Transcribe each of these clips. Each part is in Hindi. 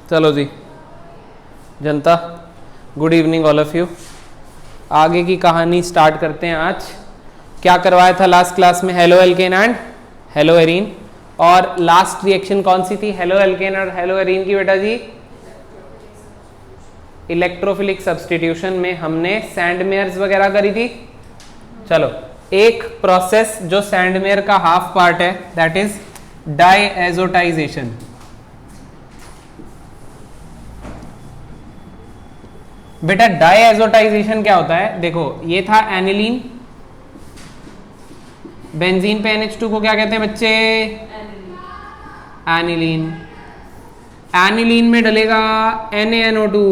चलो जी जनता, good evening all of you. आगे की कहानी स्टार्ट करते हैं। आज क्या करवाया था लास्ट क्लास में? Halo alkane and hello arene. और लास्ट रिएक्शन कौन सी थी हेलो एल्केन और हेलो एरीन की बेटा जी? इलेक्ट्रोफिलिक सब्स्टिट्यूशन में हमने सैंडमेयर्स वगैरह करी थी। चलो, एक प्रोसेस जो सैंडमेयर का हाफ पार्ट है दैट इज डाईएज़ोटाइजेशन। बेटा डाईएज़ोटाइजेशन क्या होता है? देखो, ये था एनिलीन, बेंजीन पे NH2 को क्या कहते हैं बच्चे? एनिलीन। एनिलीन में डलेगा NaNO2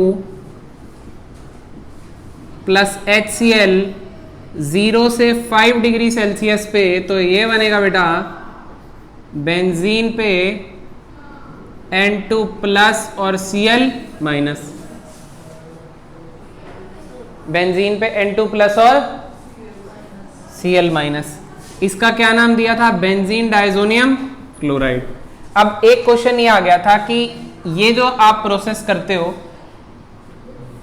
प्लस HCl 0 से 5 डिग्री सेल्सियस पे, तो ये बनेगा बेटा बेंजीन पे N2 प्लस और Cl माइनस। बेंजीन पे N2 प्लस और Cl माइनस। इसका क्या नाम दिया था? Benzene diazonium chloride. अब एक क्वेश्चन ये आ गया था कि ये जो आप प्रोसेस करते हो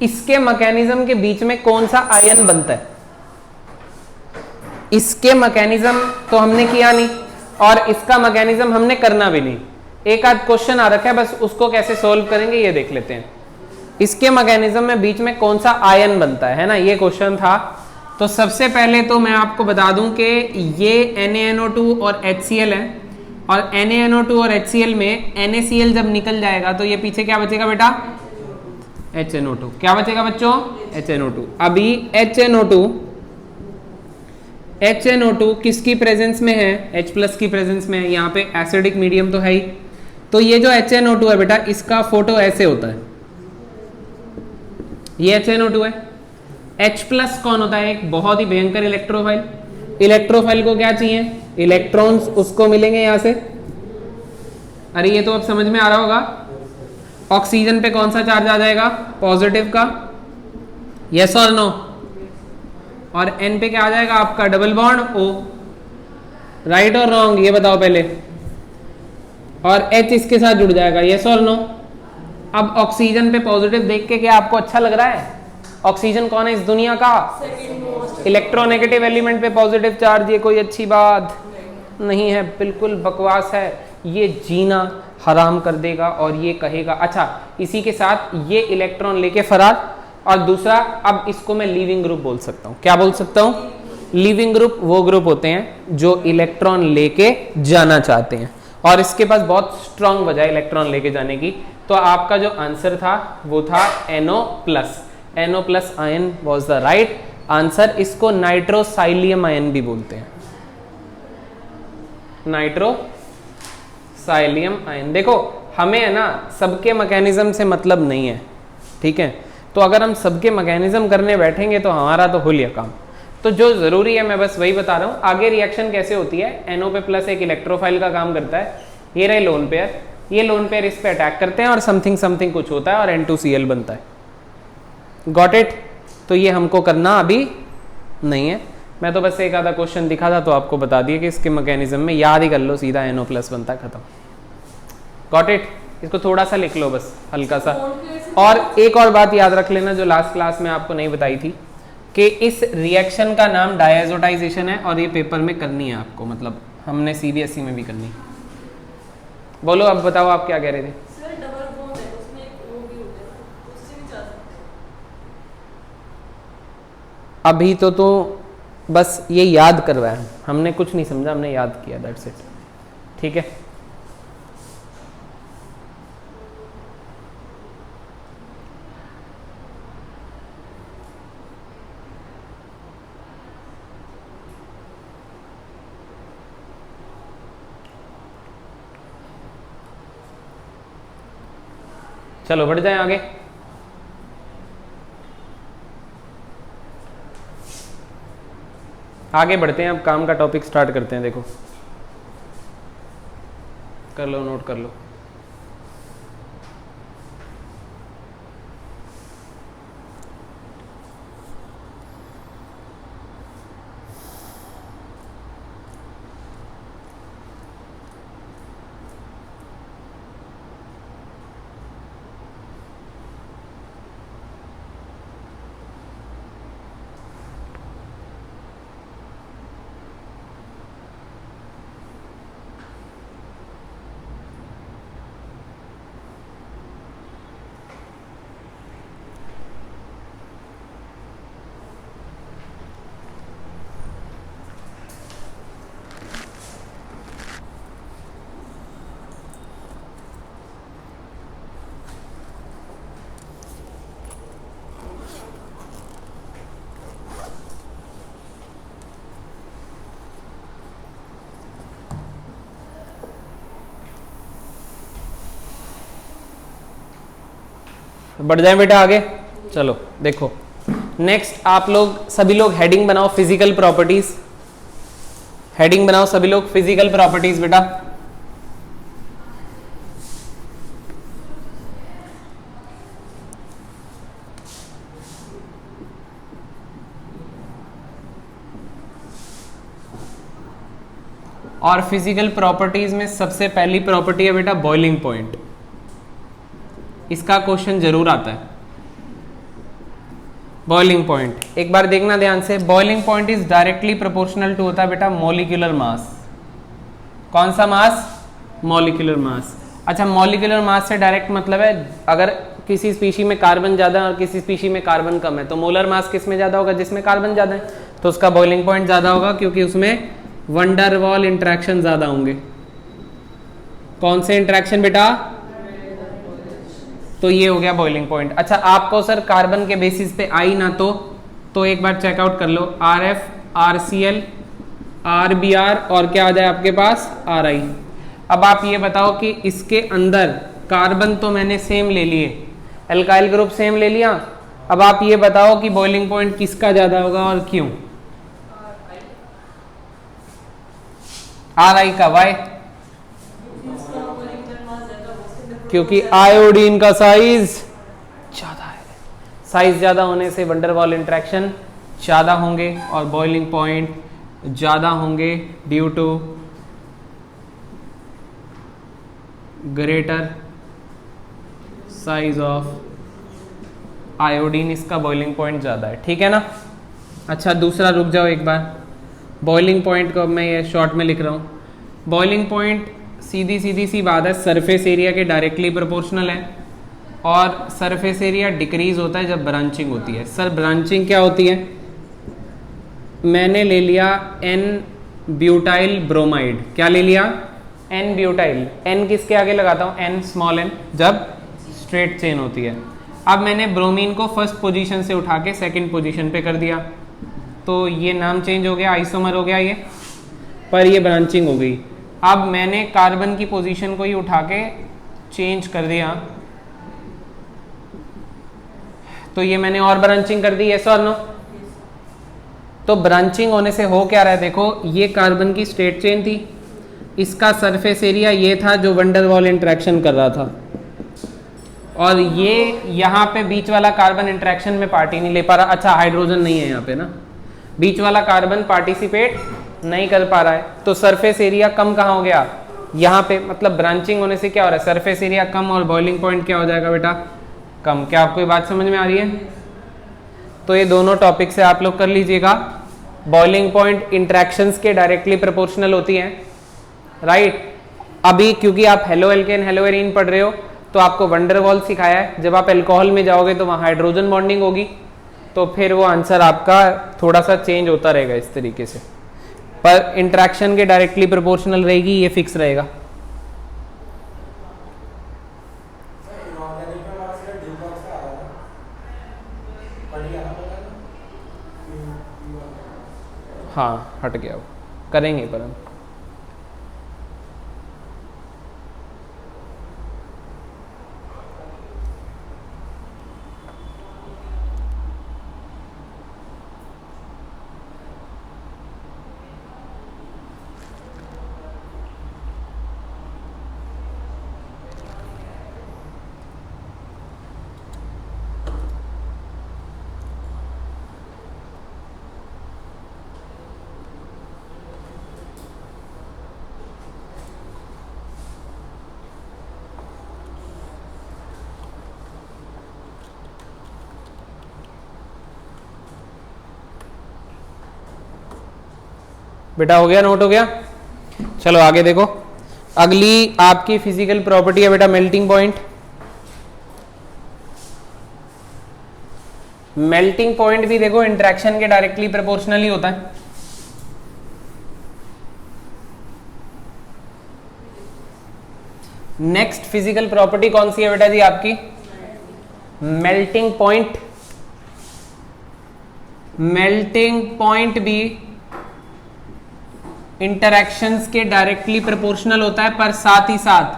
इसके मैकेनिज्म के बीच में कौन सा आयन बनता है? इसके मैकेनिज्म तो हमने किया नहीं और इसका मैकेनिज्म हमने करना भी नहीं। एक आध क्वेश्चन आ रखा है, बस उसको कैसे सोल्व करेंगे ये देख लेते हैं। इसके मैकेनिज्म में बीच में कौन सा आयन बनता है ना, ये क्वेश्चन था। तो सबसे पहले तो मैं आपको बता दूं कि ये NaNO2 और HCl है और NaNO2 और HCl में NaCl जब निकल जाएगा तो ये पीछे क्या बचेगा बेटा? HNO2। क्या बचेगा बच्चों? HNO2। अभी HNO2 किसकी प्रेजेंस में है? H+ की प्रेजेंस में है। यहाँ पे एसिडिक मीडियम तो है ही। तो ये जो HNO2 है बेटा, इसका फोटो ऐसे होता है। ये HNO2 है। H+ कौन होता है? एक बहुत ही भयंकर इलेक्ट्रोफाइल। इलेक्ट्रोफाइल को क्या चाहिए? इलेक्ट्रॉन्स उसको मिलेंगे यहां से। अरे ये तो अब समझ में आ रहा होगा। ऑक्सीजन पे कौन सा चार्ज आ जाएगा? पॉजिटिव का। यस और नो? और N पे क्या आ जाएगा आपका? Double bond O। राइट और रॉन्ग ये बताओ पहले। और H इसके साथ जुड़ जाएगा। यस और नो? अब ऑक्सीजन पे पॉजिटिव देख के क्या आपको अच्छा लग रहा है? ऑक्सीजन कौन है इस दुनिया का? इलेक्ट्रोनेगेटिव एलिमेंट पे पॉजिटिव चार्ज, ये कोई अच्छी बात नहीं है, बिल्कुल बकवास है। ये जीना हराम कर देगा और ये कहेगा अच्छा इसी के साथ ये इलेक्ट्रॉन लेके फरार। और दूसरा, अब इसको मैं लीविंग ग्रुप बोल सकता हूँ। क्या बोल सकता हूँ? लीविंग ग्रुप वो ग्रुप होते हैं जो इलेक्ट्रॉन लेके जाना चाहते हैं और इसके पास बहुत स्ट्रांग वजह है इलेक्ट्रॉन लेके जाने की। तो आपका जो आंसर था वो था NO+ ion was the right answer. इसको नाइट्रोसाइलियम आयन भी बोलते हैं। नाइट्रोसाइलियम आयन। देखो, हमें है ना सबके मैकेनिज्म से मतलब नहीं है, ठीक है? तो अगर हम सबके मैकेनिज्म करने बैठेंगे तो हमारा तो हो लिया काम। तो जो जरूरी है मैं बस वही बता रहा हूँ। आगे रिएक्शन कैसे होती है? NO पे प्लस एक इलेक्ट्रोफाइल का काम करता है। ये रहे लोन पेयर, ये लोन पेयर इस पे अटैक करते हैं और समथिंग कुछ होता है और N2Cl बनता है। Got it? तो ये हमको करना अभी नहीं है। मैं तो बस एक आधा क्वेश्चन दिखा था तो आपको बता दिया कि इसके मैकेनिज्म में याद ही कर लो, सीधा NO+ बनता है, खत्म। Got it? इसको थोड़ा सा लिख लो बस, हल्का सा। और एक और बात याद रख लेना जो लास्ट क्लास में आपको नहीं बताई थी कि इस रिएक्शन का नाम डाईएज़ोटाइजेशन है और ये पेपर में करनी है आपको, मतलब हमने CBSE में भी करनी है। बोलो अब बताओ आप क्या कह रहे थे? अभी तो बस ये याद करवाया, हमने कुछ नहीं समझा, हमने याद किया, दैट्स इट। ठीक है? चलो बढ़ जाएं आगे। आगे बढ़ते हैं, अब काम का टॉपिक स्टार्ट करते हैं। देखो, कर लो, नोट कर लो। बढ़ जाए बेटा आगे। चलो देखो नेक्स्ट आप लोग सभी लोग हेडिंग बनाओ फिजिकल प्रॉपर्टीज। हेडिंग बनाओ सभी लोग फिजिकल प्रॉपर्टीज बेटा। और फिजिकल प्रॉपर्टीज में सबसे पहली प्रॉपर्टी है बेटा बॉइलिंग पॉइंट। इसका क्वेश्चन जरूर आता है। बॉइलिंग पॉइंट एक बार देखना ध्यान से। Boiling point is directly proportional to होता है बेटा मॉलिक्यूलर मास। कौन सा मास? Molecular mass. अच्छा मॉलिक्यूलर मास से डायरेक्ट मतलब है अगर किसी स्पीशी में कार्बन ज्यादा है और किसी स्पीशी में कार्बन कम है तो मोलर मास किस में ज्यादा होगा? जिसमें कार्बन ज्यादा है तो उसका बॉइलिंग पॉइंट ज्यादा होगा क्योंकि उसमें वंडरवॉल इंटरेक्शन ज्यादा होंगे। कौन से इंटरेक्शन बेटा? तो ये हो गया बॉइलिंग पॉइंट। अच्छा आपको सर कार्बन के बेसिस पे आई ना तो एक बार चेकआउट कर लो। RF, RCl, RBr और क्या आ जाए आपके पास? RI। अब आप ये बताओ कि इसके अंदर कार्बन तो मैंने सेम ले लिए, एल्काइल ग्रुप सेम ले लिया। अब आप ये बताओ कि बॉइलिंग पॉइंट किसका ज्यादा होगा और क्यों? RI का। वाई? क्योंकि आयोडीन का साइज ज्यादा है। साइज ज्यादा होने से वंडरवॉल इंटरेक्शन ज्यादा होंगे और बॉइलिंग पॉइंट ज्यादा होंगे due to greater size of iodine. इसका बॉइलिंग पॉइंट ज्यादा है। ठीक है ना? अच्छा दूसरा रुक जाओ एक बार। बॉइलिंग पॉइंट को मैं ये शॉर्ट में लिख रहा हूँ। बॉइलिंग पॉइंट सीधी सी बात है सरफेस एरिया के डायरेक्टली प्रोपोर्शनल है और सरफेस एरिया डिक्रीज होता है जब ब्रांचिंग होती है। सर ब्रांचिंग क्या होती है? मैंने ले लिया N ब्यूटाइल ब्रोमाइड। क्या ले लिया? N butyl. N किसके आगे लगाता हूँ? N स्मॉल n जब स्ट्रेट चेन होती है। अब मैंने ब्रोमीन को फर्स्ट पोजीशन से उठा के सेकेंड पोजीशन पे कर दिया तो ये नाम चेंज हो गया, आइसोमर हो गया ये, पर ये ब्रांचिंग हो गई। अब मैंने कार्बन की पोजीशन को ही उठा के चेंज कर दिया तो ये मैंने और ब्रांचिंग कर दी। यस और नो? तो ब्रांचिंग होने से हो क्या रहा है? देखो ये कार्बन की स्ट्रेट चेन थी, इसका सरफेस एरिया ये था जो वंडरवॉल इंटरेक्शन कर रहा था और ये यहाँ पे बीच वाला कार्बन इंटरेक्शन में पार्टी नहीं ले पा रहा। अच्छा हाइड्रोजन नहीं है यहाँ पे ना, बीच वाला कार्बन पार्टिसिपेट नहीं कर पा रहा है तो सरफेस एरिया कम कहाँ हो गया? यहाँ पे। मतलब ब्रांचिंग होने से क्या हो रहा है? सरफेस एरिया कम और बॉइलिंग पॉइंट क्या हो जाएगा बेटा? कम। क्या आपको ये बात समझ में आ रही है? तो ये दोनों टॉपिक से आप लोग कर लीजिएगा। बॉइलिंग पॉइंट इंटरेक्शंस के डायरेक्टली प्रोपोर्शनल होती हैं, राइट? अभी क्योंकि आप हेलो एल्केन हेलो एरीन पढ़ रहे हो तो आपको वंडरवॉल सिखाया है। जब आप अल्कोहल में जाओगे तो वहाँ हाइड्रोजन बॉन्डिंग होगी तो फिर वो आंसर आपका थोड़ा सा चेंज होता रहेगा इस तरीके से, पर इंटरेक्शन के डायरेक्टली प्रोपोर्शनल रहेगी, ये फिक्स रहेगा। हाँ हट गया वो, करेंगे पर हम। बेटा हो गया? नोट हो गया? चलो आगे देखो। अगली आपकी फिजिकल प्रॉपर्टी है बेटा मेल्टिंग पॉइंट। मेल्टिंग पॉइंट भी देखो इंटरेक्शन के डायरेक्टली प्रोपोर्शनल ही होता है। नेक्स्ट फिजिकल प्रॉपर्टी कौन सी है बेटा जी आपकी? Melting point. मेल्टिंग पॉइंट भी इंटरैक्शंस के डायरेक्टली प्रोपोर्शनल होता है, पर साथ ही साथ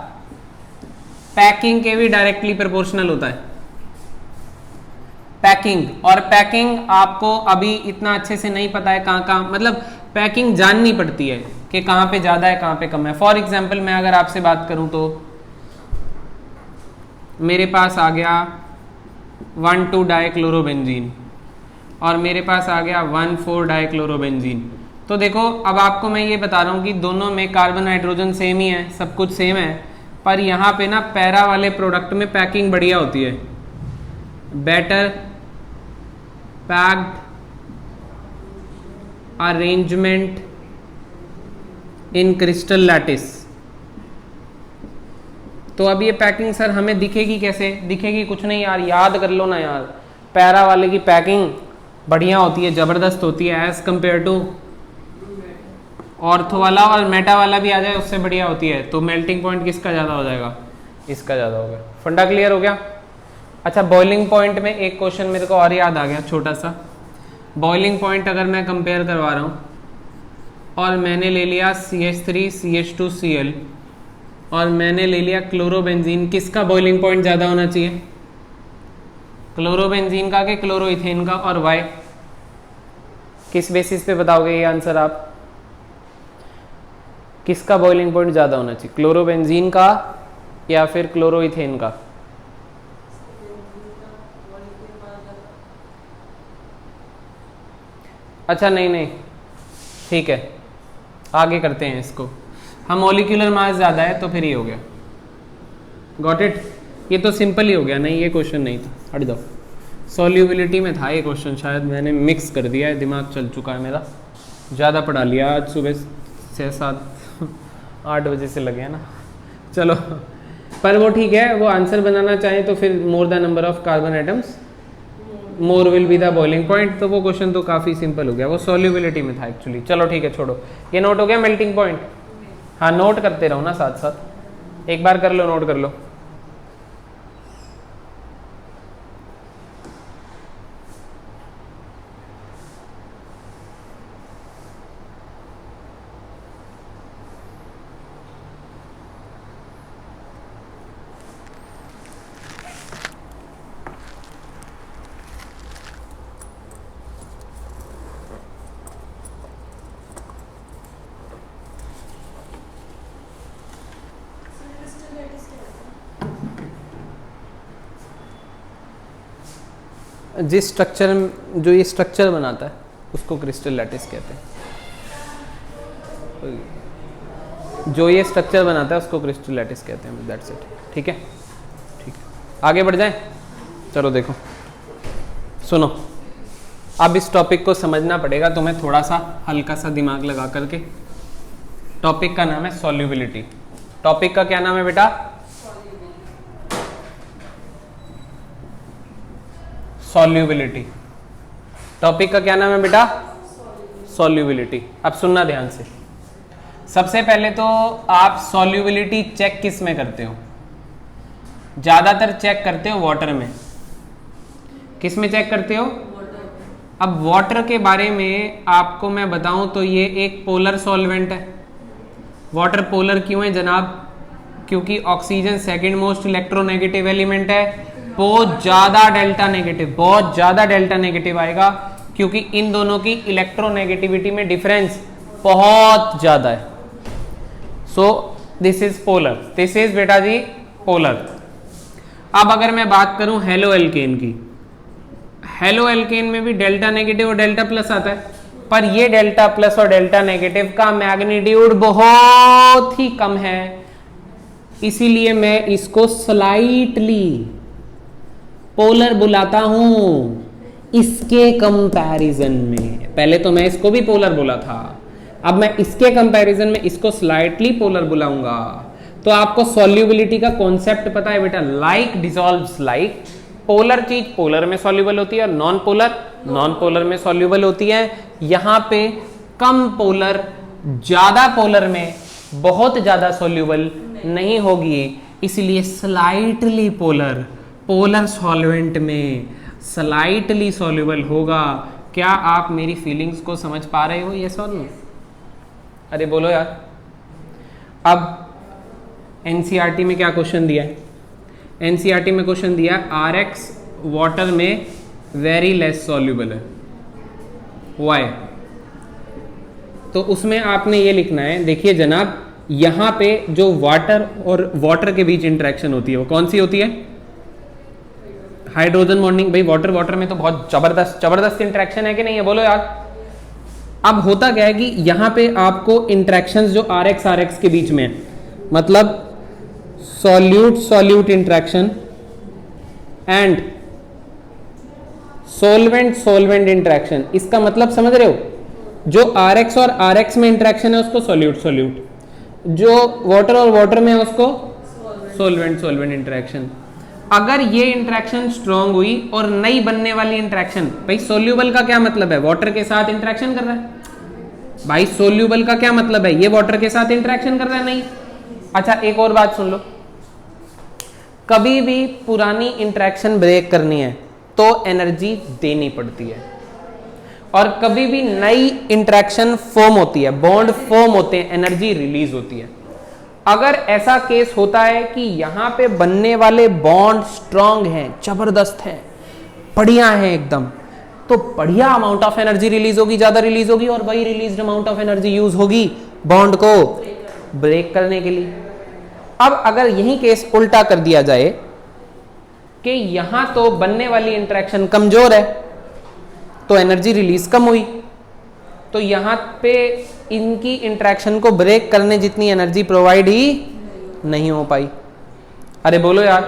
पैकिंग के भी डायरेक्टली प्रोपोर्शनल होता है। पैकिंग, और पैकिंग आपको अभी इतना अच्छे से नहीं पता है कहाँ कहाँ, मतलब पैकिंग जाननी पड़ती है कि कहाँ पे ज़्यादा है कहाँ पे कम है। फॉर एग्जाम्पल मैं अगर आपसे बात करूँ तो मेरे पास आ गया 1,2 डाइक्लोरोबेंजीन और मेरे पास आ गया 1,4 डाइक्लोरोबेंजीन। तो देखो अब आपको मैं ये बता रहा हूँ कि दोनों में कार्बन हाइड्रोजन सेम ही है, सब कुछ सेम है, पर यहाँ पे ना पैरा वाले प्रोडक्ट में पैकिंग बढ़िया होती है, बेटर पैक्ड अरेंजमेंट इन क्रिस्टल लैटिस। तो अब ये पैकिंग सर हमें दिखेगी कैसे? दिखेगी कुछ नहीं यार, याद कर लो ना यार, पैरा वाले की पैकिंग बढ़िया होती है, ज़बरदस्त होती है एज कंपेयर टू ऑर्थो वाला, और मेटा वाला भी आ जाए उससे बढ़िया होती है। तो मेल्टिंग पॉइंट किसका ज़्यादा हो जाएगा? इसका ज़्यादा हो गया। फंडा क्लियर हो गया? अच्छा, बॉइलिंग पॉइंट में एक क्वेश्चन मेरे को और याद आ गया छोटा सा। बॉइलिंग पॉइंट अगर मैं कंपेयर करवा रहा हूँ और मैंने ले लिया CH3 CH2Cl और मैंने ले लिया क्लोरोबेंजीन, किसका बॉइलिंग पॉइंट ज़्यादा होना चाहिए? क्लोरोबेंजीन का कि क्लोरोइथेन का? और वाई? किस बेसिस पे बताओगे ये आंसर आप? किसका बॉइलिंग पॉइंट ज़्यादा होना चाहिए, क्लोरोबेंजीन का या फिर क्लोरोइथेन का? अच्छा नहीं, ठीक है, आगे करते हैं इसको। हम मॉलिक्यूलर मास ज़्यादा है तो फिर ये हो गया। Got it? ये तो सिंपल ही हो गया। नहीं, ये क्वेश्चन नहीं था, हट जाओ। सॉल्युबिलिटी में था ये क्वेश्चन, शायद मैंने मिक्स कर दिया है, दिमाग चल चुका है मेरा, ज़्यादा पढ़ा लिया आज सुबह 6-7-8 बजे से लगे हैं ना। चलो, पर वो ठीक है, वो आंसर बनाना चाहें तो फिर more the number of carbon atoms more will be the boiling point. तो वो क्वेश्चन तो काफ़ी सिंपल हो गया, वो सॉल्युबिलिटी में था एक्चुअली। चलो ठीक है, छोड़ो। ये नोट हो गया मेल्टिंग पॉइंट? हाँ, नोट करते रहो ना साथ साथ, एक बार कर लो, नोट कर लो। जिस स्ट्रक्चर, जो ये स्ट्रक्चर बनाता है उसको क्रिस्टल लैटिस कहते हैं। जो ये स्ट्रक्चर बनाता है उसको क्रिस्टल लैटिस कहते हैं। That's it. ठीक है, ठीक है, आगे बढ़ जाएं। चलो देखो, सुनो, अब इस टॉपिक को समझना पड़ेगा तुम्हें थोड़ा सा, हल्का सा दिमाग लगा करके। टॉपिक का नाम है सॉल्युबिलिटी। टॉपिक का क्या नाम है बेटा? सॉल्युबिलिटी। टॉपिक का क्या नाम है बेटा? सॉल्युबिलिटी। अब सुनना ध्यान से। सबसे पहले तो आप सॉल्युबिलिटी चेक किस में करते हो? ज्यादातर चेक करते हो वाटर में। किस में चेक करते हो? अब वाटर के बारे में आपको मैं बताऊं तो ये एक पोलर सॉल्वेंट है। वाटर पोलर क्यों है जनाब? क्योंकि oxygen second most electronegative element है। बहुत ज्यादा डेल्टा नेगेटिव, बहुत ज्यादा डेल्टा नेगेटिव आएगा, क्योंकि इन दोनों की इलेक्ट्रोनेगेटिविटी में डिफरेंस बहुत ज्यादा है। So this is polar, this is बेटा जी पोलर। अब अगर मैं बात करूं हेलो एल्केन की, हेलो एल्केन में भी डेल्टा नेगेटिव और डेल्टा प्लस आता है, पर ये डेल्टा प्लस और डेल्टा नेगेटिव का मैग्नीट्यूड बहुत ही कम है, इसीलिए मैं इसको स्लाइटली पोलर बुलाता हूं इसके कंपैरिजन में। पहले तो मैं इसको भी पोलर बोला था, अब मैं इसके कंपैरिजन में इसको स्लाइटली पोलर बुलाऊंगा। तो आपको सॉल्युबिलिटी का कॉन्सेप्ट पता है बेटा? Like dissolves like. पोलर चीज पोलर में सॉल्युबल होती है और नॉन पोलर नॉन पोलर में सॉल्युबल होती है। यहां पे कम पोलर ज्यादा पोलर में बहुत ज्यादा सॉल्युबल नहीं होगी, इसलिए स्लाइटली पोलर, पोलर सॉल्वेंट में स्लाइटली सॉल्युबल होगा। क्या आप मेरी फीलिंग्स को समझ पा रहे हो? ये सॉल्व, अरे बोलो यार। अब एनसीईआरटी में क्या क्वेश्चन दिया है? एनसीईआरटी में क्वेश्चन दिया RX वाटर में वेरी लेस सॉल्युबल है। वाई? तो उसमें आपने ये लिखना है, देखिए जनाब, यहां पे जो वाटर और वाटर के बीच इंटरेक्शन होती है वो कौन सी होती है? Hydrogen bonding. भाई वाटर वाटर में तो बहुत जबरदस्त जबरदस्त इंटरेक्शन है कि नहीं है, बोलो यार। अब होता क्या है कि यहां पे आपको इंटरेक्शंस जो आर एक्स के बीच में है, मतलब solute solute interaction and solvent solvent interaction, इसका मतलब समझ रहे हो? जो आर एक्स और आर एक्स में इंटरेक्शन है उसको सॉल्यूट सॉल्यूट, जो वाटर और वाटर में है उसको सोलवेंट सोलवेंट इंटरेक्शन। अगर ये इंटरेक्शन स्ट्रांग हुई और नई बनने वाली इंटरेक्शन, भाई सोल्यूबल का क्या मतलब है? वाटर के साथ इंटरेक्शन कर रहा है। भाई सोल्यूबल का क्या मतलब है? ये वाटर के साथ इंटरेक्शन कर रहा है, नहीं। अच्छा एक और बात सुन लो, कभी भी पुरानी इंटरेक्शन ब्रेक करनी है तो एनर्जी देनी पड़ती है, और कभी भी नई इंटरेक्शन फॉर्म होती है, बॉन्ड फॉर्म होते हैं, एनर्जी रिलीज होती है। अगर ऐसा केस होता है कि यहां पे बनने वाले बॉन्ड स्ट्रांग हैं, जबरदस्त हैं, बढ़िया हैं एकदम, तो बढ़िया अमाउंट ऑफ एनर्जी रिलीज होगी, ज्यादा रिलीज होगी, और वही released amount of energy use होगी बॉन्ड को ब्रेक करने के लिए। अब अगर यही केस उल्टा कर दिया जाए कि यहां तो बनने वाली इंटरेक्शन कमजोर है तो एनर्जी रिलीज कम हुई, तो यहां पे इनकी इंटरेक्शन को ब्रेक करने जितनी एनर्जी प्रोवाइड ही नहीं हो पाई। अरे बोलो यार,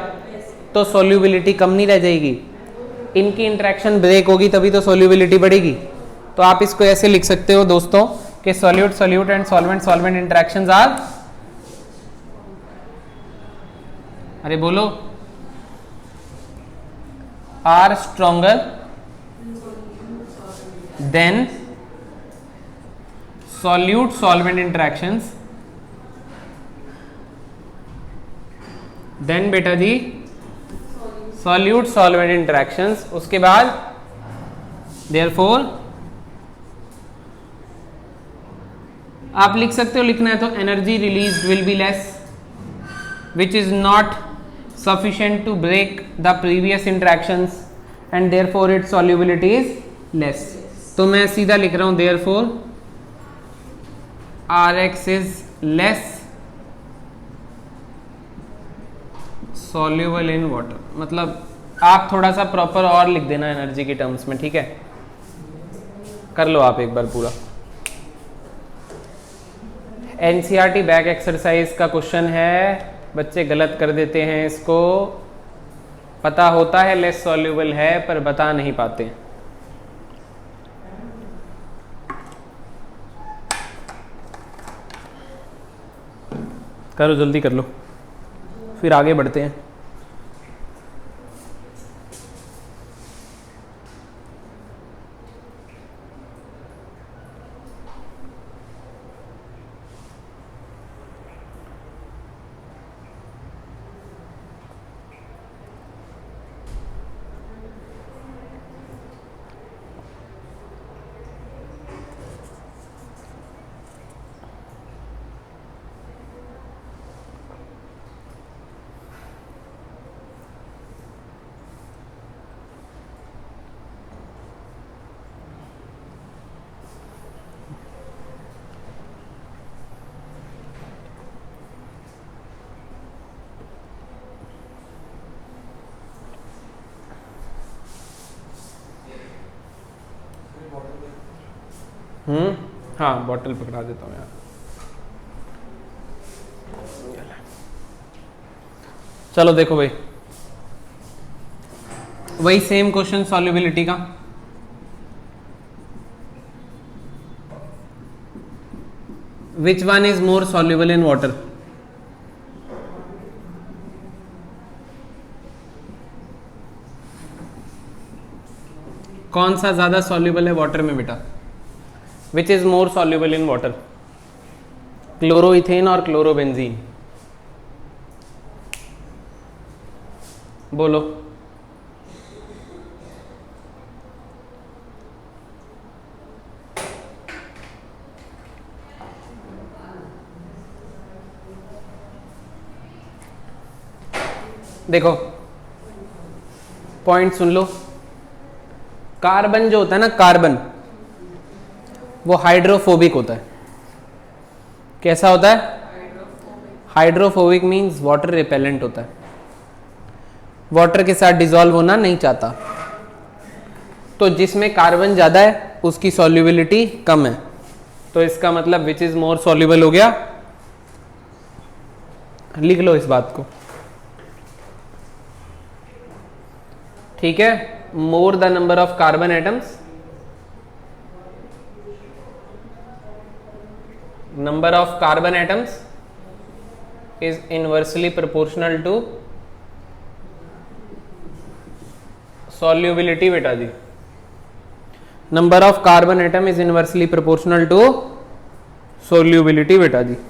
तो सॉल्युबिलिटी कम नहीं रह जाएगी? इनकी इंटरेक्शन ब्रेक होगी तभी तो सॉल्युबिलिटी बढ़ेगी। तो आप इसको ऐसे लिख सकते हो दोस्तों कि solute solute and solvent solvent interactions are, अरे बोलो, are stronger than solute solvent interactions. Then बेटा जी सॉल्यूट सॉल्वेंट इंटरेक्शंस, उसके बाद देयरफॉर आप लिख सकते हो, लिखना है तो energy release will be less which is not sufficient to break the previous interactions and therefore its solubility is less। तो मैं सीधा लिख रहा हूं therefore Rx is less soluble in water। मतलब आप थोड़ा सा प्रॉपर और लिख देना एनर्जी के टर्म्स में, ठीक है? कर लो आप एक बार पूरा। एनसीईआरटी बैक एक्सरसाइज का क्वेश्चन है, बच्चे गलत कर देते हैं इसको, पता होता है लेस सॉल्यूबल है पर बता नहीं पाते। करो जल्दी कर लो, फिर आगे बढ़ते हैं। हाँ बॉटल पकड़ा देता हूँ यार। चलो देखो भाई, वही सेम क्वेश्चन सॉल्युबिलिटी का। Which one is more soluble in water? कौन सा ज्यादा सॉल्युबल है वाटर में बेटा? Which is more soluble in water? Chloroethane और क्लोरोबेंजीन? बोलो। देखो पॉइंट सुन लो, कार्बन जो होता है ना, कार्बन वो हाइड्रोफोबिक होता है। कैसा होता है? हाइड्रोफोबिक मींस वाटर रिपेलेंट होता है, वाटर के साथ डिसॉल्व होना नहीं चाहता। तो जिसमें कार्बन ज्यादा है उसकी सॉल्युबिलिटी कम है, तो इसका मतलब विच इज मोर सॉल्युबल हो गया। लिख लो इस बात को, ठीक है। More the number of carbon atoms, number of carbon atoms is inversely proportional to solubility बेटा जी। number of carbon atom is inversely proportional to solubility बेटा जी।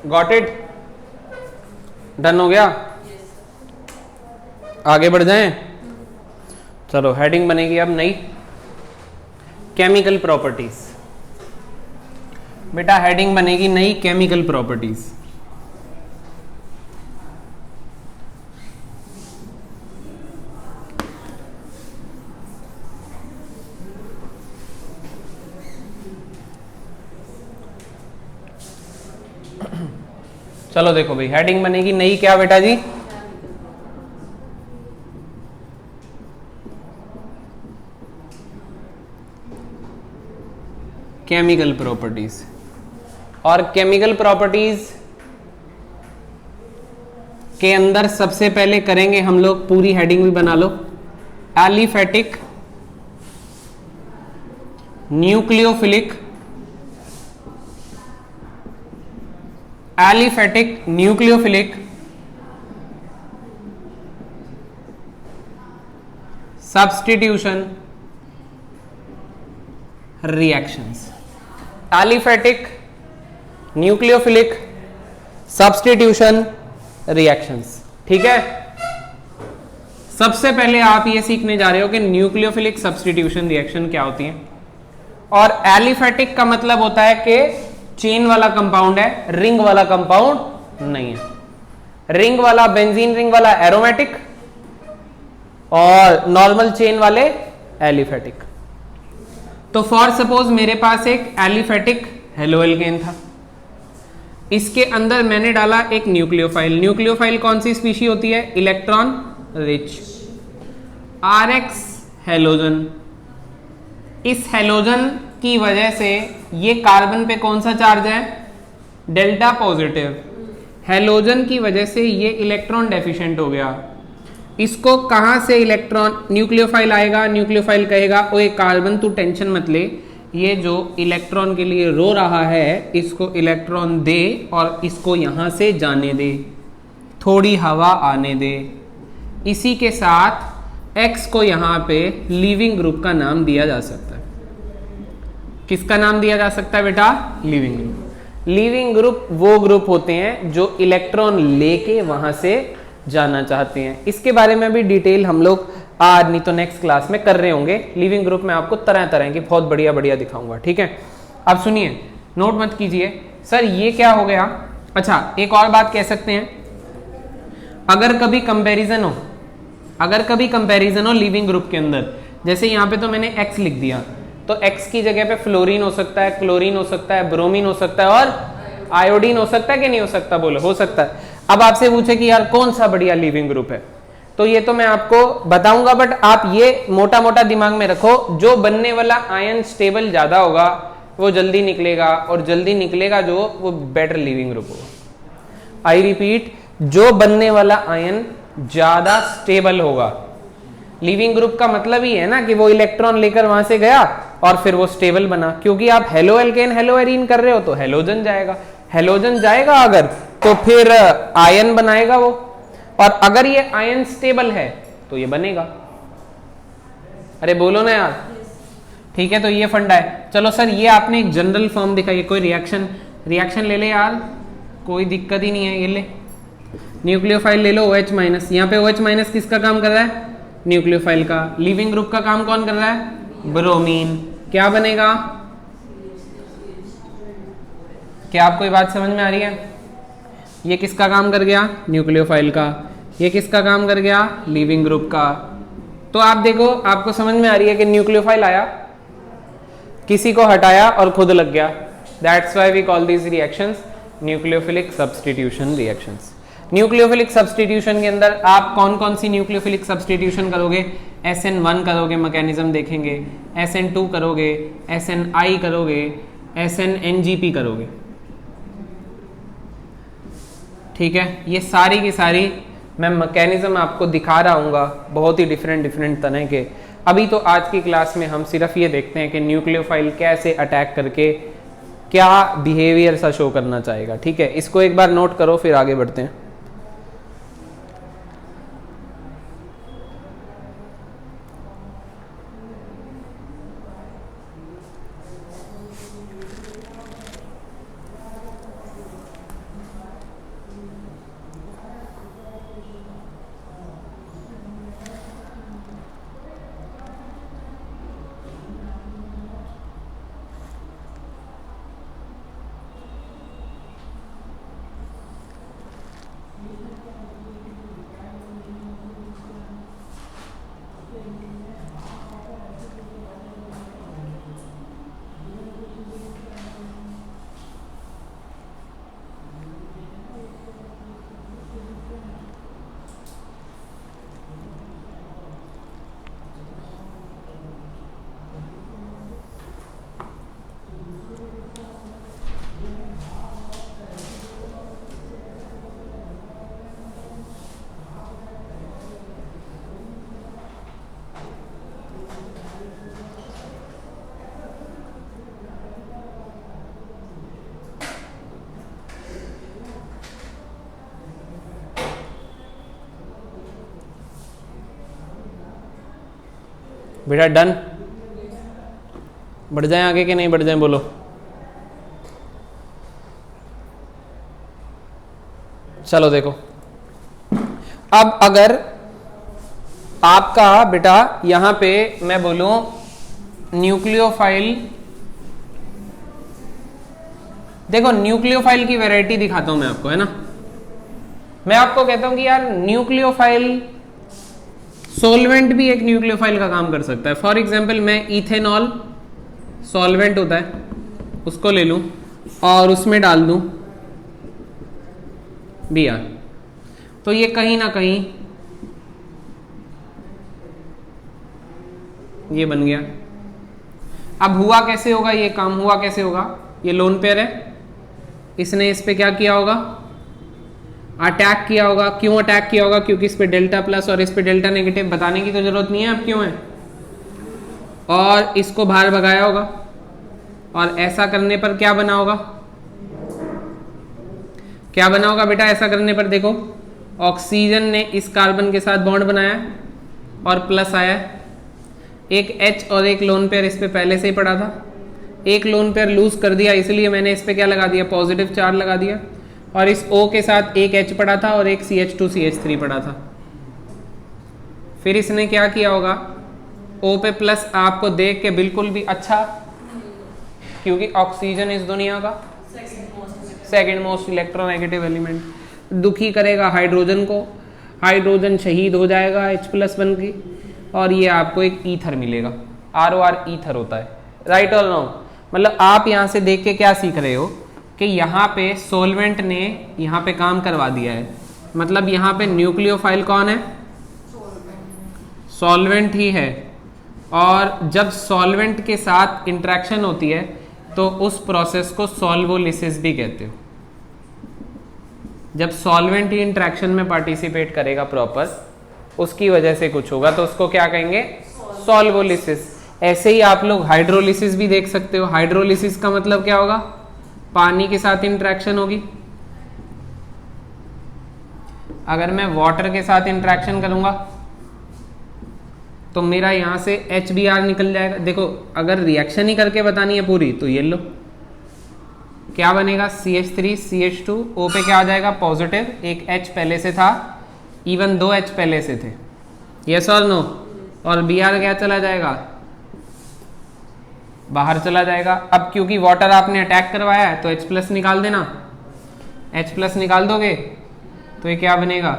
Got it? डन हो गया? आगे बढ़ जाएं? चलो हेडिंग बनेगी अब नई, केमिकल प्रॉपर्टीज। बेटा हेडिंग बनेगी नई, केमिकल प्रॉपर्टीज। चलो देखो भाई, हेडिंग बनेगी नई, क्या बेटा जी? Chemical properties. और केमिकल प्रॉपर्टीज के अंदर सबसे पहले करेंगे हम लोग, पूरी हेडिंग भी बना लो, aliphatic, nucleophilic, aliphatic, nucleophilic, substitution reactions. Aliphatic, nucleophilic, substitution reactions, ठीक है। सबसे पहले आप ये सीखने जा रहे हो कि न्यूक्लियोफिलिक सब्स्टिट्यूशन रिएक्शन क्या होती है। और एलिफेटिक का मतलब होता है कि चेन वाला कंपाउंड है, रिंग वाला कंपाउंड नहीं है। रिंग वाला, बेंजीन रिंग वाला एरोमेटिक, और नॉर्मल चेन वाले एलिफेटिक। तो फॉर सपोज मेरे पास एक एलिफेटिक हेलोएल्केन था, इसके अंदर मैंने डाला एक न्यूक्लियोफाइल। न्यूक्लियोफाइल कौन सी स्पीशी होती है? Electron rich, RX halogen. इस हेलोजन की वजह से ये कार्बन पे कौन सा चार्ज है? Delta positive. हेलोजन की वजह से ये इलेक्ट्रॉन डेफिशिएंट हो गया। इसको कहां से इलेक्ट्रॉन, न्यूक्लियोफाइल आएगा, न्यूक्लियोफाइल कहेगा ओए कार्बन तू टेंशन मत ले, ये जो इलेक्ट्रॉन के लिए रो रहा है इसको इलेक्ट्रॉन दे और इसको यहां से जाने दे, थोड़ी हवा आने दे। इसी के साथ X को यहां पे लीविंग ग्रुप का नाम दिया जा सकता है। किसका नाम दिया जा सकता है बेटा? Leaving group. लीविंग ग्रुप वो ग्रुप होते हैं जो इलेक्ट्रॉन लेके वहां से जाना चाहते हैं। इसके बारे में भी डिटेल हम लोग आज नहीं तो नेक्स्ट क्लास में कर रहे होंगे। लिविंग ग्रुप में आपको तरह तरह की बहुत बढ़िया बढ़िया दिखाऊंगा, ठीक है। अब सुनिए, नोट मत कीजिए सर ये क्या हो गया। अच्छा, एक और बात कह सकते हैं, अगर कभी कंपैरिजन हो, अगर कभी कंपैरिजन हो लिविंग ग्रुप के अंदर, जैसे यहाँ पे तो मैंने X लिख दिया, तो X की जगह पे फ्लोरीन हो सकता है, क्लोरीन हो सकता है, ब्रोमीन हो सकता है और आयोडीन हो सकता है कि नहीं हो सकता? बोलो, हो सकता है। अब आपसे पूछे कि यार कौन सा बढ़िया लिविंग ग्रुप है, तो ये तो मैं आपको बताऊंगा, बट आप ये मोटा मोटा दिमाग में रखो, जो बनने वाला आयन स्टेबल ज्यादा होगा वो जल्दी निकलेगा, और जल्दी निकलेगा जो वो बेटर लिविंग ग्रुप होगा। आई रिपीट, जो बनने वाला आयन ज्यादा स्टेबल होगा। लिविंग ग्रुप का मतलब ही है ना कि वो इलेक्ट्रॉन लेकर वहां से गया और फिर वो स्टेबल बना, क्योंकि आप हेलो एल्केन हेलो एरीन कर रहे हो तो हेलोजन जाएगा, हेलोजन जाएगा अगर तो फिर आयन बनाएगा वो, और अगर ये आयन स्टेबल है तो ये बनेगा। अरे बोलो ना यार। ठीक है, तो ये फंडा है। चलो सर ये आपने एक जनरल फॉर्म दिखाई है, कोई रिएक्शन ले ले यार, कोई दिक्कत ही नहीं है। ये ले न्यूक्लियोफाइल ले लो OH माइनस, यहाँ पे OH माइनस किसका काम कर रहा है? न्यूक्लियोफाइल का। लीविंग ग्रुप का काम कौन कर रहा है? ब्रोमीन। क्या बनेगा? क्या आपको ये बात समझ में आ रही है? ये किसका काम कर गया? न्यूक्लियोफाइल का। ये किसका काम कर गया? लीविंग ग्रुप का। तो आप देखो, आपको समझ में आ रही है कि न्यूक्लियोफाइल आया, किसी को हटाया और खुद लग गया। That's why we call these reactions nucleophilic substitution reactions. Nucleophilic substitution के अंदर आप कौन कौन सी न्यूक्लियोफिलिक सब्स्टिट्यूशन करोगे? SN1 करोगे, मैकेनिज्म देखेंगे। SN2 करोगे, SNI करोगे, SNNGP करोगे। ठीक है, ये सारी की सारी मैं मैकेनिज्म आपको दिखा रहा हूँगा, बहुत ही डिफरेंट तरह के। अभी तो आज की क्लास में हम सिर्फ ये देखते हैं कि न्यूक्लियोफाइल कैसे अटैक करके क्या बिहेवियर सा शो करना चाहेगा। ठीक है, इसको एक बार नोट करो, फिर आगे बढ़ते हैं। बेटा डन? बढ़ जाए आगे कि नहीं बढ़ जाए, बोलो। चलो देखो, अब अगर आपका बेटा यहां पे मैं बोलूं न्यूक्लियोफाइल, देखो न्यूक्लियोफाइल की वैरायटी दिखाता हूं मैं आपको, है ना। मैं आपको कहता हूं कि यार न्यूक्लियोफाइल सॉल्वेंट भी एक न्यूक्लियोफाइल का काम कर सकता है। फॉर एग्जाम्पल मैं इथेनॉल सॉल्वेंट होता है, उसको ले लूं और उसमें डाल दूं Br, तो ये कहीं ना कहीं ये बन गया। अब हुआ कैसे होगा ये काम? हुआ कैसे होगा? ये लोन पेयर है, इसने इस पे क्या किया होगा? अटैक किया होगा। क्यों अटैक किया होगा? क्योंकि इस पे डेल्टा प्लस और इस पे डेल्टा नेगेटिव, बताने की तो जरूरत नहीं है अब क्यों है। और इसको बाहर भगाया होगा, और ऐसा करने पर क्या बना होगा? क्या बना होगा बेटा ऐसा करने पर? देखो, ऑक्सीजन ने इस कार्बन के साथ बॉन्ड बनाया और प्लस आया, एक H और एक लोन पेयर इस पे पहले से ही पड़ा था। एक लोन पेयर लूज कर दिया, इसलिए मैंने इस पे क्या लगा दिया? पॉजिटिव चार्ज लगा दिया। और इस O के साथ एक H पड़ा था और एक CH2CH3 पड़ा था। फिर इसने क्या किया होगा? O पे प्लस आपको देख के बिल्कुल भी अच्छा, क्योंकि ऑक्सीजन इस दुनिया का सेकेंड मोस्ट इलेक्ट्रोनेगेटिव एलिमेंट, दुखी करेगा हाइड्रोजन को, हाइड्रोजन शहीद हो जाएगा H+ बन के, और ये आपको एक ईथर मिलेगा। ROR ईथर होता है, राइट और नो? मतलब आप यहाँ से देख के क्या सीख रहे हो कि यहाँ पे सॉल्वेंट ने यहाँ पे काम करवा दिया है। मतलब यहाँ पे न्यूक्लियोफाइल कौन है? सॉल्वेंट ही है। और जब सॉल्वेंट के साथ इंटरेक्शन होती है तो उस प्रोसेस को सॉल्वोलिसिस भी कहते हो। जब सॉल्वेंट ही इंटरेक्शन में पार्टिसिपेट करेगा प्रॉपर, उसकी वजह से कुछ होगा, तो उसको क्या कहेंगे? सॉल्वोलिसिस। ऐसे ही आप लोग हाइड्रोलिसिस भी देख सकते हो। हाइड्रोलिसिस का मतलब क्या होगा? पानी के साथ इंटरेक्शन होगी। अगर मैं वाटर के साथ इंटरेक्शन करूंगा तो मेरा यहाँ से HBr निकल जाएगा। देखो अगर रिएक्शन ही करके बतानी है पूरी तो ये लो, क्या बनेगा CH3 CH2, O पे क्या आ जाएगा पॉजिटिव, एक H पहले से था, इवन 2 H पहले से थे, यस और नो, और Br क्या चला जाएगा, बाहर चला जाएगा। अब क्योंकि वाटर आपने अटैक करवाया है तो H प्लस निकाल देना, H प्लस निकाल दोगे तो ये क्या बनेगा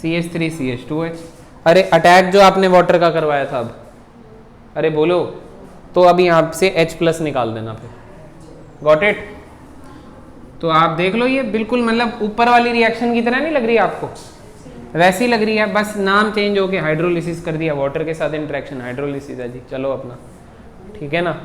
CH3 CH2H। अरे अटैक जो आपने वाटर का करवाया था, अब अरे बोलो, तो अब यहाँ से H प्लस निकाल देना फिर, गॉट इट। तो आप देख लो ये बिल्कुल मतलब ऊपर वाली रिएक्शन की तरह नहीं लग रही आपको, वैसी लग रही है, बस नाम चेंज होके हाइड्रोलिसिस कर दिया, वाटर के साथ इंटरेक्शन हाइड्रोलिसिस है जी, चलो अपना, ठीक है ना।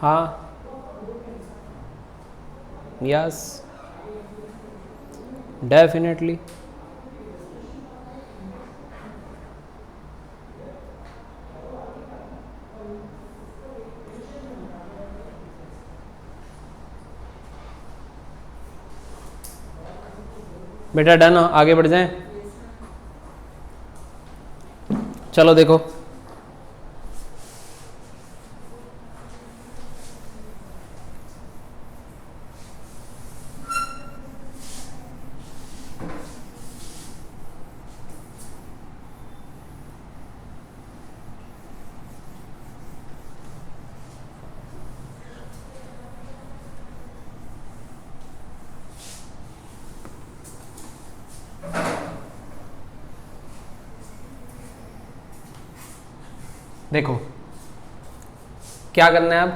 हाँ यस डेफिनेटली। बेटा डन, आगे बढ़ जाएं। चलो देखो देखो क्या करना है अब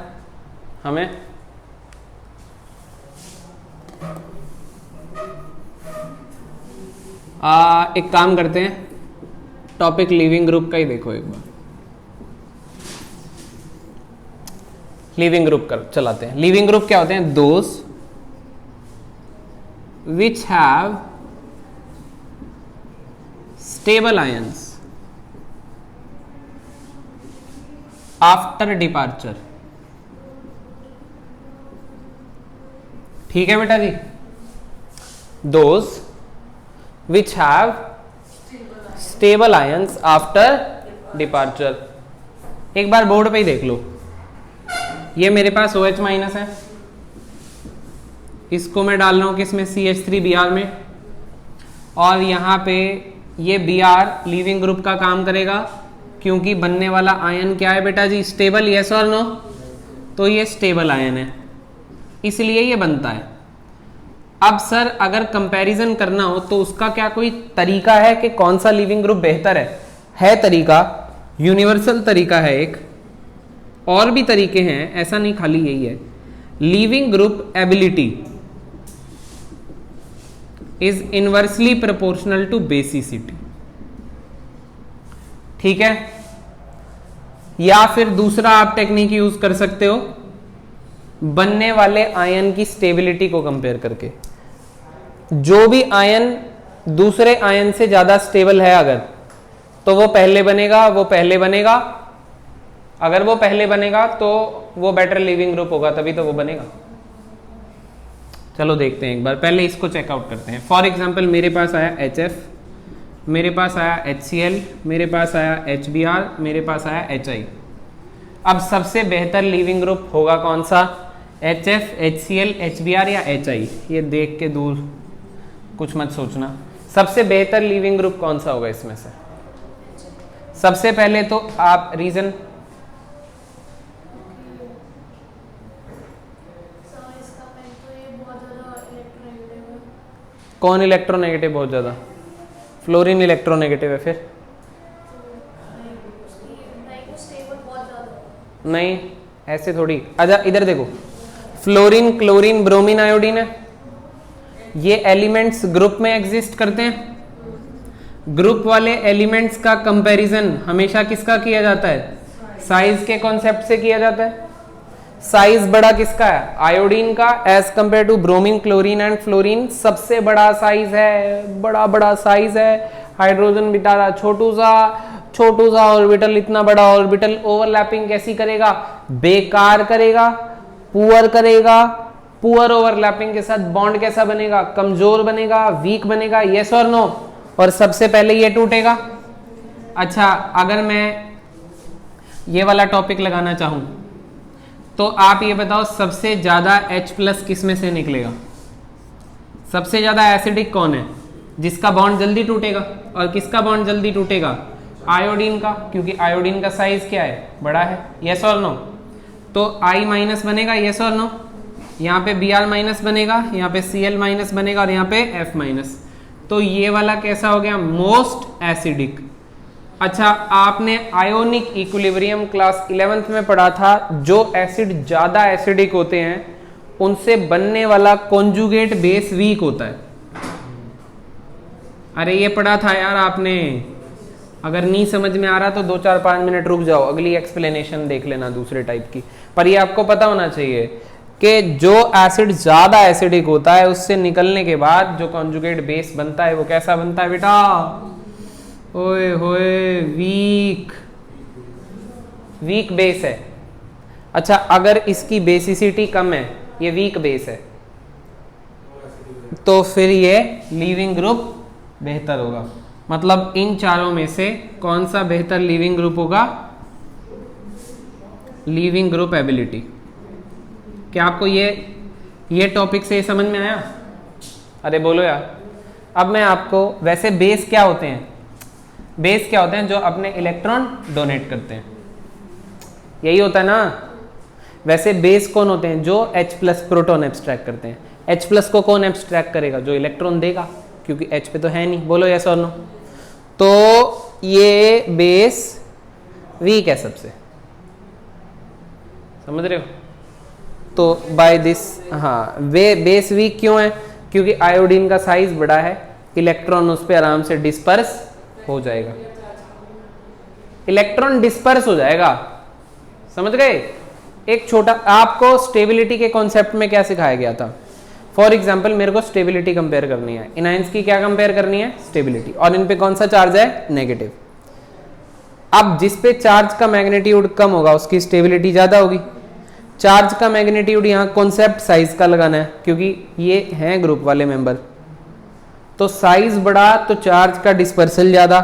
हमें, एक काम करते हैं, टॉपिक लिविंग ग्रुप का ही देखो एक बार, लिविंग ग्रुप कर चलाते हैं। लिविंग ग्रुप क्या होते हैं, those which have stable ions after departure. ठीक है बेटा जी, those which have stable ions after departure. एक बार बोर्ड पे ही देख लो, ये मेरे पास OH माइनस है, इसको मैं डाल रहा हूं किसमें, CH3Br में, और यहां पे ये Br लीविंग ग्रुप का काम करेगा क्योंकि बनने वाला आयन क्या है बेटा जी, स्टेबल, यस और नो। तो ये स्टेबल आयन है इसलिए ये बनता है। अब सर अगर कंपैरिजन करना हो तो उसका क्या कोई तरीका है कि कौन सा लिविंग ग्रुप बेहतर है तरीका, यूनिवर्सल तरीका है एक, और भी तरीके हैं, ऐसा नहीं खाली यही है। Leaving group ability is inversely proportional to basicity. ठीक है, या फिर दूसरा आप टेक्निक यूज कर सकते हो, बनने वाले आयन की स्टेबिलिटी को कंपेयर करके। जो भी आयन दूसरे आयन से ज्यादा स्टेबल है अगर, तो वो पहले बनेगा, वो पहले बनेगा। अगर वो पहले बनेगा तो वो बेटर लिविंग ग्रुप होगा, तभी तो वो बनेगा। चलो देखते हैं एक बार, पहले इसको चेकआउट करते हैं। फॉर एग्जाम्पल मेरे पास आया HF, मेरे पास आया HCl, मेरे पास आया HBr, मेरे पास आया HI। अब सबसे बेहतर लिविंग ग्रुप होगा कौन सा? HF, HCl, HBr या HI? ये देख के दूर कुछ मत सोचना। सबसे बेहतर लिविंग ग्रुप कौन सा होगा इसमें से? सबसे पहले तो आप रीजन, कौन इलेक्ट्रोनेगेटिव बहुत ज्यादा? फ्लोरीन इलेक्ट्रोनेगेटिव है। फिर नहीं, ऐसे थोड़ी। अच्छा इधर देखो, फ्लोरीन, क्लोरीन, ब्रोमीन, आयोडीन है, ये एलिमेंट्स ग्रुप में एग्जिस्ट करते हैं। ग्रुप वाले एलिमेंट्स का कंपैरिजन हमेशा किसका किया जाता है? साइज के कॉन्सेप्ट से किया जाता है। साइज बड़ा किसका है? आयोडीन का, as compare to bromine, chlorine and fluorine सबसे बड़ा साइज है, बड़ा साइज है। हाइड्रोजन बेचारा छोटू सा ऑर्बिटल, इतना बड़ा ऑर्बिटल ओवरलैपिंग कैसी करेगा? बेकार करेगा, पुअर करेगा। पुअर ओवरलैपिंग के साथ बॉन्ड कैसा बनेगा? कमजोर बनेगा, वीक बनेगा। यस और नो? और सबसे पहले ये टूटेगा। अच्छा अगर मैं ये वाला टॉपिक लगाना चाहूं तो आप ये बताओ सबसे ज्यादा H+ किस में से निकलेगा? सबसे ज्यादा एसिडिक कौन है जिसका बॉन्ड जल्दी टूटेगा? और किसका बॉन्ड जल्दी टूटेगा? आयोडीन का, क्योंकि आयोडीन का साइज क्या है? बड़ा है। यस और नो? तो I- बनेगा। यस और नो? यहाँ पे Br- बनेगा, यहाँ पे Cl- बनेगा और यहाँ पे F-। तो ये वाला कैसा हो गया? Most acidic. अच्छा आपने आयोनिक इक्विलिब्रियम क्लास 11th में पढ़ा था, जो एसिड ज्यादा एसिडिक होते हैं उनसे बनने वाला कॉन्जुगेट बेस वीक होता है। अरे ये पढ़ा था यार आपने। अगर नहीं समझ में आ रहा तो 2-4-5 मिनट रुक जाओ, अगली एक्सप्लेनेशन देख लेना दूसरे टाइप की। पर ये आपको पता होना चाहिए कि जो एसिड ज्यादा एसिडिक होता है उससे निकलने के बाद जो कॉन्जुगेट बेस बनता है वो कैसा बनता है बेटा? ओए होए, वीक बेस है। अच्छा अगर इसकी बेसिसिटी कम है, ये वीक बेस है, तो फिर ये लिविंग ग्रुप बेहतर होगा। मतलब इन चारों में से कौन सा बेहतर लिविंग ग्रुप होगा? Leaving group ability. क्या आपको ये टॉपिक से समझ में आया? अरे बोलो यार। अब मैं आपको, वैसे बेस क्या होते हैं? बेस क्या होते हैं? जो अपने इलेक्ट्रॉन डोनेट करते हैं, यही होता है ना। वैसे बेस कौन होते हैं? जो H+ प्रोटॉन एब्स्ट्रैक्ट करते हैं। H+ को कौन एब्स्ट्रैक्ट करेगा? जो इलेक्ट्रॉन देगा, क्योंकि H पे तो है नहीं। बोलो यस और नो? तो ये बेस वीक है सबसे, समझ रहे हो? तो बाय दिस, हाँ बेस वीक क्यों है? क्योंकि आयोडीन का साइज बड़ा है, इलेक्ट्रॉन उस पर आराम से डिस्पर्स हो जाएगा। इलेक्ट्रॉन डिस्पर्स हो जाएगा, समझ गए? एक छोटा, आपको स्टेबिलिटी के कॉन्सेप्ट में क्या सिखाया गया था? फॉर एग्जाम्पल मेरे को स्टेबिलिटी कंपेयर करनी है, इनाइंस की क्या कंपेयर करनी है? स्टेबिलिटी। और इन पे कौन सा चार्ज है? नेगेटिव। अब जिस पे चार्ज का मैग्नीट्यूड कम होगा उसकी स्टेबिलिटी ज्यादा होगी। चार्ज का मैग्नीट्यूड यहाँ कॉन्सेप्ट साइज का लगाना है, क्योंकि ये हैं ग्रुप वाले मेंबर। तो साइज बड़ा तो चार्ज का डिस्पर्सल ज्यादा,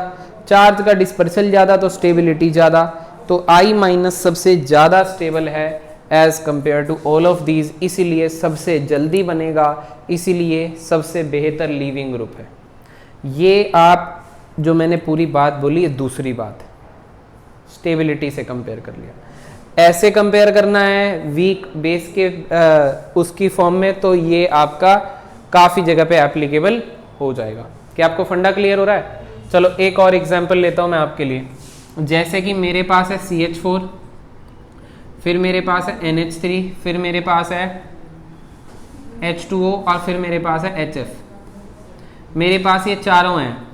चार्ज का डिस्पर्सल ज्यादा तो स्टेबिलिटी ज्यादा। तो I- सबसे ज्यादा स्टेबल है as compare to all of these, इसीलिए सबसे जल्दी बनेगा, इसीलिए सबसे बेहतर लिविंग ग्रुप है। ये आप जो मैंने पूरी बात बोली है दूसरी बात है, स्टेबिलिटी से कंपेयर कर लिया। ऐसे कंपेयर करना है वीक बेस के उसकी फॉर्म में, तो ये आपका काफी जगह पे एप्लीकेबल हो जाएगा। क्या आपको फंडा क्लियर हो रहा है? चलो एक और एग्जांपल लेता हूं मैं आपके लिए। जैसे कि मेरे पास है CH4, फिर मेरे पास है NH3, फिर मेरे पास है H2O और फिर मेरे पास है HF। मेरे पास ये चारों हैं।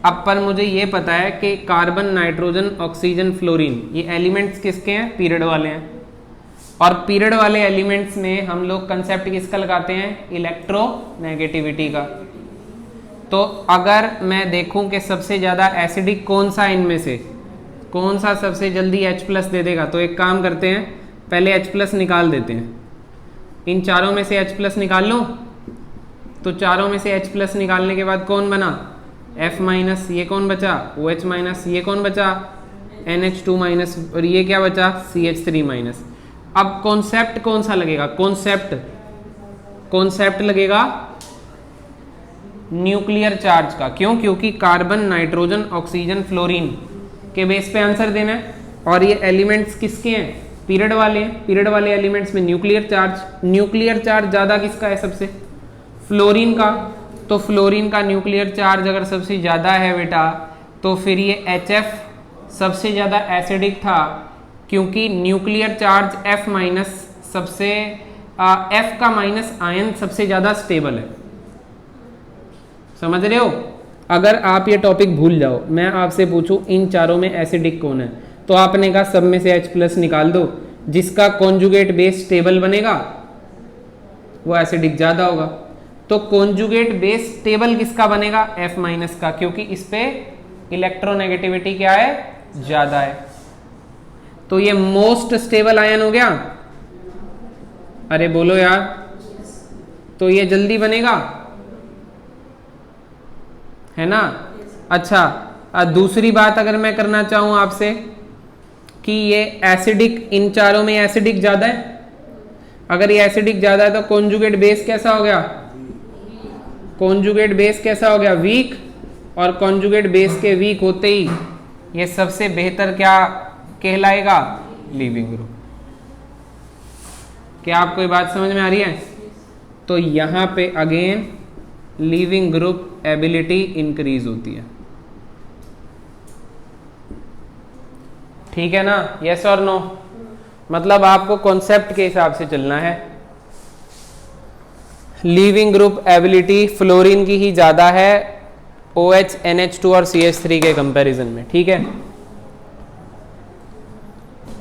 अब पर मुझे ये पता है कि कार्बन, नाइट्रोजन, ऑक्सीजन, फ्लोरीन, ये एलिमेंट्स किसके हैं? पीरियड वाले हैं। और पीरियड वाले एलिमेंट्स में हम लोग कंसेप्ट किसका लगाते हैं, इलेक्ट्रोनेगेटिविटी का। तो अगर मैं देखूं कि सबसे ज्यादा एसिडिक कौन सा इनमें से, कौन सा सबसे जल्दी H+ दे देगा, तो एक काम करते हैं, पहले H+ निकाल देते हैं। इन चारों में से H+ निकाल लो, तो चारों में से H+ निकालने के बाद कौन बना, F-, ये कौन बचा, OH-, ये कौन बचा, NH2-, और ये क्या बचा, CH3-। अब कॉन्सेप्ट कौन सा लगेगा, कॉन्सेप्ट लगेगा न्यूक्लियर चार्ज का। क्यों, क्योंकि कार्बन, नाइट्रोजन, ऑक्सीजन, फ्लोरीन के बेस पे आंसर देना है, और ये एलिमेंट्स किसके हैं, पीरियड वाले हैं। पीरियड वाले एलिमेंट्स में न्यूक्लियर चार्ज ज्यादा किसका है, सबसे, फ्लोरीन का। तो फ्लोरीन का न्यूक्लियर चार्ज अगर सबसे ज्यादा है बेटा, तो फिर ये HF सबसे ज्यादा एसिडिक था, क्योंकि न्यूक्लियर चार्ज F- सबसे F का माइनस आयन सबसे ज्यादा स्टेबल है। समझ रहे हो। अगर आप ये टॉपिक भूल जाओ, मैं आपसे पूछूं इन चारों में एसिडिक कौन है, तो आपने कहा सब में से H+ निकाल दो, जिसका कॉन्जुगेट बेस स्टेबल बनेगा वो एसिडिक ज्यादा होगा। तो कॉन्जुगेट बेस स्टेबल किसका बनेगा, F- का, क्योंकि इस पे इलेक्ट्रोनेगेटिविटी क्या है, ज्यादा है। तो ये मोस्ट स्टेबल आयन हो गया। अरे बोलो यार, तो ये जल्दी बनेगा, है ना। अच्छा, दूसरी बात अगर मैं करना चाहूं आपसे कि ये एसिडिक, इन चारों में एसिडिक ज्यादा है, अगर ये एसिडिक ज्यादा है तो कॉन्जुगेट बेस कैसा हो गया, कॉन्जुगेट बेस कैसा हो गया, वीक। और कॉन्जुगेट बेस के वीक होते ही ये सबसे बेहतर क्या कहलाएगा, लीविंग ग्रुप। क्या आपको ये बात समझ में आ रही है। तो यहां पे again leaving group ability increase होती है, ठीक है ना, यस और नो। मतलब आपको कॉन्सेप्ट के हिसाब से चलना है। लीविंग ग्रुप एबिलिटी फ्लोरीन की ही ज्यादा है OH, NH2 और CH3 के कंपैरिजन में, ठीक है।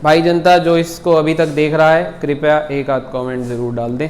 भाई जनता जो इसको अभी तक देख रहा है, कृपया एक आध कमेंट जरूर डाल दें।